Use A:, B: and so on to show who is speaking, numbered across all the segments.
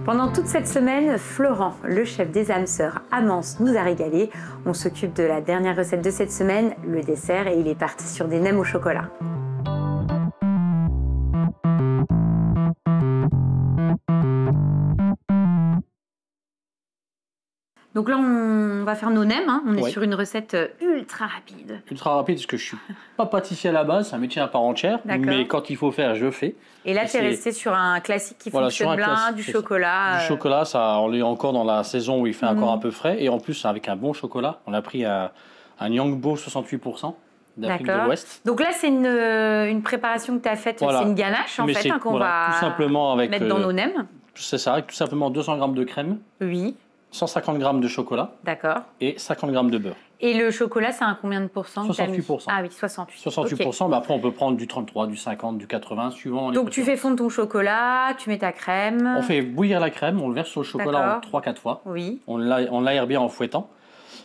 A: Pendant toute cette semaine, Florent, le chef des âmes sœurs à Mans, nous a régalé. On s'occupe de la dernière recette de cette semaine, le dessert, et il est parti sur des nems au chocolat. Donc là, on va faire nos nems. Hein. On est sur une recette ultra rapide.
B: Ultra rapide, parce que je suis pas pâtissier à la base, c'est un métier à part entière. Mais quand il faut faire, je fais.
A: Et là, tu es resté sur un classique qui fonctionne bien, du chocolat.
B: Du chocolat, ça, on est encore dans la saison où il fait encore un peu frais. Et en plus, avec un bon chocolat, on a pris un Yangbo 68% d'Afrique de l'Ouest.
A: Donc là, c'est une préparation que tu as faite. C'est une ganache, en fait, qu'on va
B: tout simplement avec,
A: mettre dans nos nems.
B: C'est ça, avec tout simplement 200 g de crème.
A: Oui.
B: 150 g de chocolat.
A: D'accord.
B: Et 50 g de beurre.
A: Et le chocolat, c'est un combien de pourcents?
B: 68%.
A: Ah oui, 68.
B: 68%, okay. Après on peut prendre du 33, du 50, du 80, suivant les
A: Donc tu fais fondre ton chocolat, tu mets ta crème.
B: On fait bouillir la crème, on le verse sur le chocolat en 3-4 fois.
A: Oui.
B: On l'aère bien en fouettant.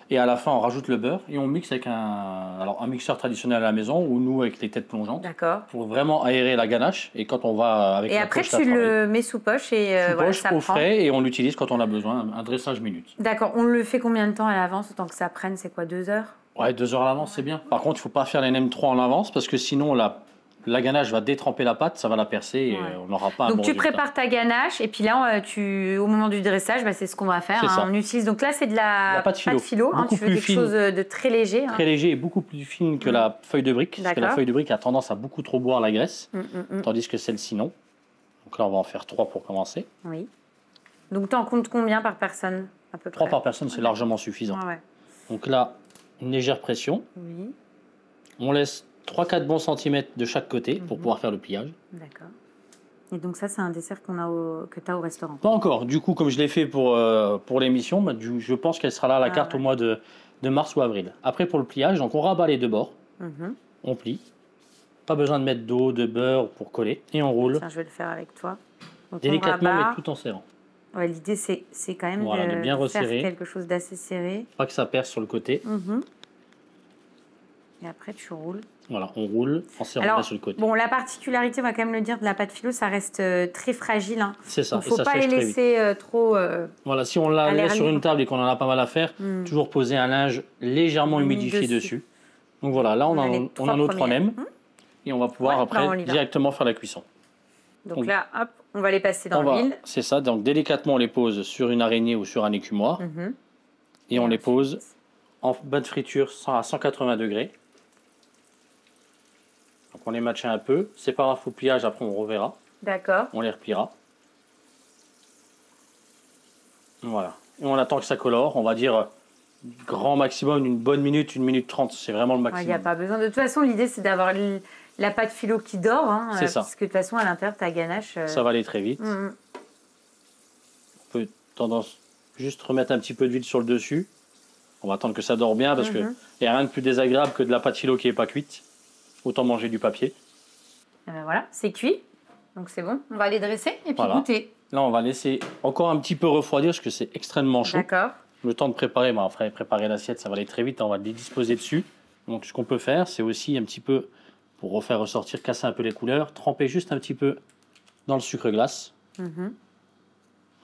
B: Et à la fin, on rajoute le beurre et on mixe avec un mixeur traditionnel à la maison ou nous avec les têtes plongeantes.
A: D'accord.
B: Pour vraiment aérer la ganache. Et quand on va avec la
A: après, tu le mets sous poche et
B: ça au frais et on l'utilise quand on a besoin, un dressage minute.
A: D'accord. On le fait combien de temps à l'avance, autant que ça prenne? C'est quoi, 2 heures?
B: Ouais, 2 heures à l'avance, c'est bien. Par contre, il ne faut pas faire les nems trop en avance parce que sinon, la ganache va détremper la pâte, ça va la percer et on n'aura pas un bon résultat.
A: Donc tu prépares ta ganache et puis là, au moment du dressage, c'est ce qu'on va faire. Hein, on utilise, donc là, c'est de la pâte philo.
B: Beaucoup
A: tu veux quelque chose de très léger.
B: Très léger et beaucoup plus fine que la feuille de brique. Parce que la feuille de brique a tendance à beaucoup trop boire la graisse, tandis que celle-ci non. Donc là, on va en faire 3 pour commencer.
A: Oui. Donc tu en comptes combien par personne à peu près?
B: 3 par personne, c'est largement suffisant.
A: Ah ouais.
B: Donc là, une légère pression.
A: Oui.
B: On laisse 3-4 bons centimètres de chaque côté pour pouvoir faire le pliage.
A: D'accord. Et donc ça, c'est un dessert que tu as au restaurant?
B: Pas encore. Du coup, comme je l'ai fait pour l'émission, je pense qu'elle sera là à la carte au mois de mars ou avril. Après, pour le pliage, donc on rabat les deux bords. On plie. Pas besoin de mettre d'eau, de beurre pour coller. Et on roule.
A: Tiens, je vais le faire avec toi. Donc,
B: délicatement, mais tout en serrant.
A: Ouais, l'idée, c'est quand même
B: de bien
A: faire
B: resserrer.
A: quelque chose d'assez serré.
B: Pas que ça perce sur le côté.
A: Et après, tu roules.
B: Voilà, on roule en serrant bien sur le côté.
A: Bon, la particularité, on va quand même le dire, de la pâte philo, ça reste très fragile. Hein.
B: C'est ça.
A: Il ne faut pas les laisser trop.
B: Voilà, si on la laisse sur une table et qu'on en a pas mal à faire, toujours poser un linge légèrement humidifié dessus. Donc voilà, là, on a nos 3 nems. Et on va pouvoir après directement faire la cuisson.
A: Donc là, hop, on va les passer dans l'huile.
B: C'est ça, donc délicatement, on les pose sur une araignée ou sur un écumoire. Et on les pose en bas de friture à 180 degrés. Donc on les matche un peu. C'est pas grave au pliage, après on reverra.
A: D'accord.
B: On les repliera. Voilà. Et on attend que ça colore. On va dire grand maximum une bonne minute, 1 minute 30. C'est vraiment le maximum.
A: Il n'y a pas besoin. De toute façon, l'idée c'est d'avoir la pâte philo qui dort. Hein,
B: c'est ça.
A: Parce que de toute façon, à l'intérieur, ta ganache.
B: Ça va aller très vite. On peut tendance juste remettre un petit peu d'huile sur le dessus. On va attendre que ça dort bien parce qu'il n'y a rien de plus désagréable que de la pâte philo qui n'est pas cuite. Autant manger du papier.
A: Et ben voilà, c'est cuit. Donc c'est bon. On va les dresser et puis goûter.
B: Là, on va laisser encore un petit peu refroidir parce que c'est extrêmement chaud.
A: D'accord.
B: Le temps de préparer, après préparer l'assiette, ça va aller très vite. On va les disposer dessus. Donc ce qu'on peut faire, c'est aussi un petit peu, pour refaire ressortir, casser un peu les couleurs, tremper juste un petit peu dans le sucre glace.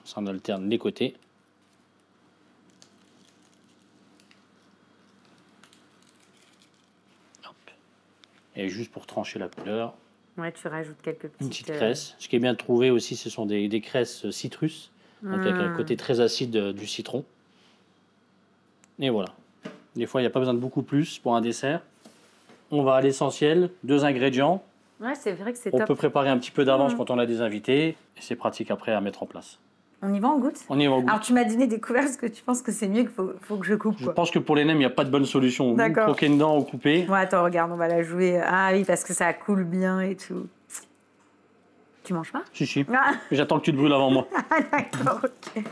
B: Ça, on alterne les côtés. Et juste pour trancher la couleur,
A: tu rajoutes quelques
B: une petite cresse. Ce qui est bien de trouver aussi, ce sont des cresses citrus, donc avec un côté très acide du citron. Et voilà. Des fois, il n'y a pas besoin de beaucoup plus pour un dessert. On va à l'essentiel, 2 ingrédients.
A: Ouais, c'est vrai que c'est top.
B: On peut préparer un petit peu d'avance quand on a des invités, et c'est pratique après à mettre en place.
A: On y va, on goûte?
B: On y va, on goûte.
A: Alors, tu m'as donné des couverts, est-ce que tu penses que c'est mieux qu'il faut que je coupe?
B: Je pense que pour les nems, il n'y a pas de bonne solution.
A: D'accord.
B: Croquer dedans ou couper.
A: Ouais, attends, regarde, on va la jouer. Ah oui, parce que ça coule bien et tout. Tu manges pas?
B: Si. J'attends que tu te brûles avant moi.
A: Ah, d'accord, ok.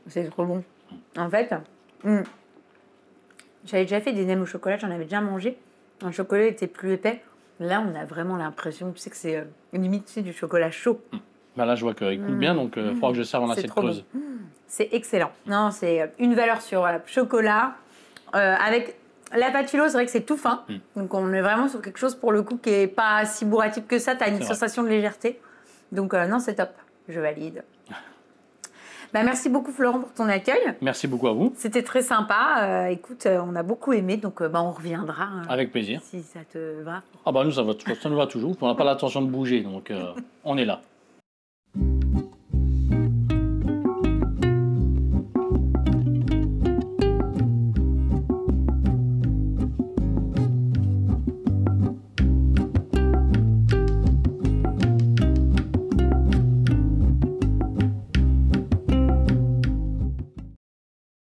A: C'est trop bon. En fait, j'avais déjà fait des nems au chocolat, j'en avais déjà mangé. Le chocolat était plus épais. Là, on a vraiment l'impression, tu sais, que c'est limite du chocolat chaud.
B: Là, je vois qu'il coule bien, donc il faudra que je serve en assiette creuse.
A: Bon. C'est excellent. Non, c'est une valeur sur chocolat. Avec la pâte philo, c'est vrai que c'est tout fin. Donc, on est vraiment sur quelque chose, pour le coup, qui n'est pas si bourratif que ça. Tu as une sensation de légèreté. Donc non, c'est top, je valide. Bah, merci beaucoup Florent pour ton accueil.
B: Merci beaucoup à vous.
A: C'était très sympa. Écoute, on a beaucoup aimé, donc bah, on reviendra.
B: Avec plaisir.
A: Si ça te va.
B: Ah bah nous, ça nous va toujours. On n'a pas l'intention de bouger, donc on est là.